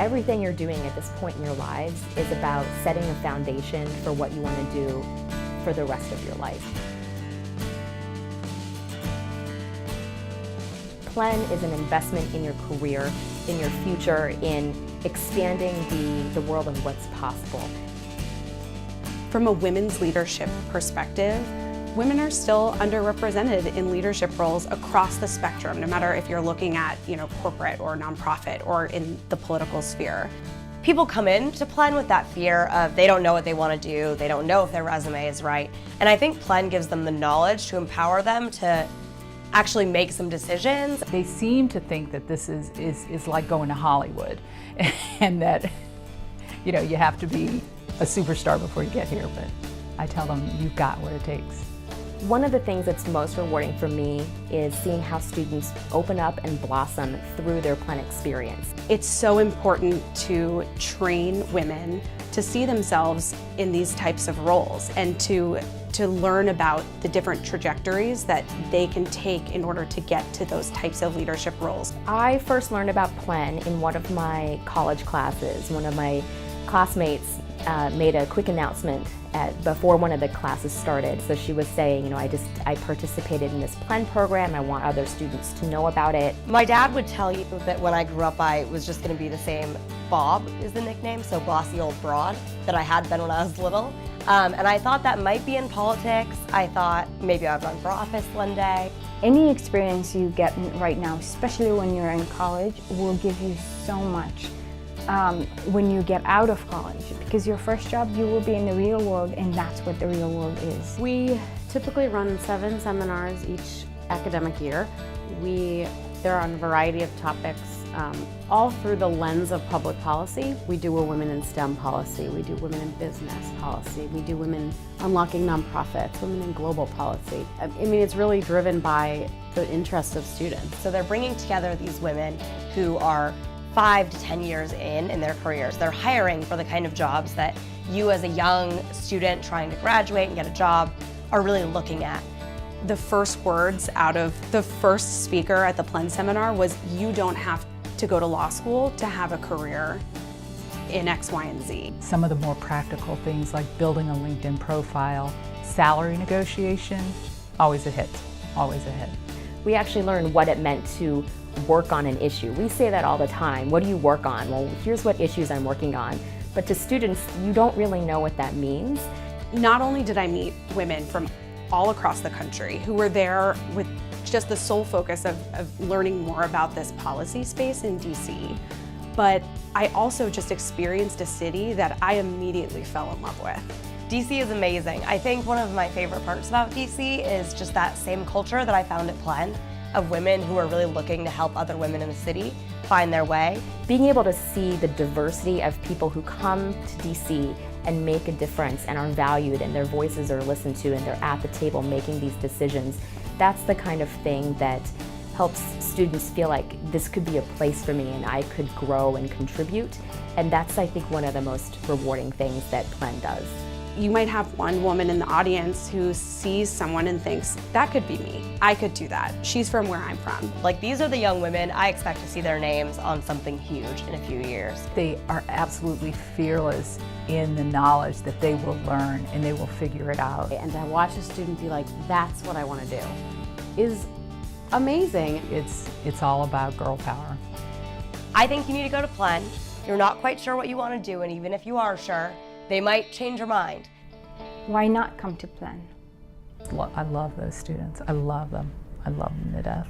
Everything you're doing at this point in your lives is about setting a foundation for what you want to do for the rest of your life. PLEN is an investment in your career, in your future, in expanding the world of what's possible. From a women's leadership perspective, women are still underrepresented in leadership roles across the spectrum, no matter if you're looking at, corporate or nonprofit or in the political sphere. People come in to PLEN with that fear of they don't know what they want to do, they don't know if their resume is right, and I think PLEN gives them the knowledge to empower them to actually make some decisions. They seem to think that this is like going to Hollywood and that you have to be a superstar before you get here, but I tell them you've got what it takes. One of the things that's most rewarding for me is seeing how students open up and blossom through their PLEN experience. It's so important to train women to see themselves in these types of roles and to learn about the different trajectories that they can take in order to get to those types of leadership roles. I first learned about PLEN in one of my college classes. One of my classmates made a quick announcement before one of the classes started. So she was saying, I participated in this PLEN program. I want other students to know about it. My dad would tell you that when I grew up, I was just going to be the same. Bob is the nickname, so bossy old broad, that I had been when I was little. And I thought that might be in politics. I thought maybe I'd run for office one day. Any experience you get right now, especially when you're in college, will give you so much when you get out of college, because your first job you will be in the real world, and that's what the real world is. We typically run 7 seminars each academic year. They're on a variety of topics, all through the lens of public policy. We do a women in STEM policy, we do women in business policy, we do women unlocking nonprofits, women in global policy. I mean, it's really driven by the interest of students. So they're bringing together these women who are 5 to 10 years in their careers. They're hiring for the kind of jobs that you as a young student trying to graduate and get a job are really looking at. The first words out of the first speaker at the PLEN seminar was, you don't have to go to law school to have a career in X, Y, and Z. Some of the more practical things like building a LinkedIn profile, salary negotiation, always a hit, always a hit. We actually learned what it meant to work on an issue. We say that all the time. What do you work on? Well, here's what issues I'm working on. But to students, you don't really know what that means. Not only did I meet women from all across the country who were there with just the sole focus of learning more about this policy space in DC, but I also just experienced a city that I immediately fell in love with. DC is amazing. I think one of my favorite parts about DC is just that same culture that I found at PLEN, of women who are really looking to help other women in the city find their way. Being able to see the diversity of people who come to DC and make a difference and are valued and their voices are listened to and they're at the table making these decisions, that's the kind of thing that helps students feel like this could be a place for me and I could grow and contribute. And that's, I think, one of the most rewarding things that PLEN does. You might have one woman in the audience who sees someone and thinks, that could be me. I could do that. She's from where I'm from. Like, these are the young women I expect to see their names on something huge in a few years. They are absolutely fearless in the knowledge that they will learn and they will figure it out. And to watch a student be like, that's what I want to do, is amazing. It's all about girl power. I think you need to go to PLEN. You're not quite sure what you want to do, and even if you are sure, they might change your mind. Why not come to PLEN? I love those students. I love them. I love them to death.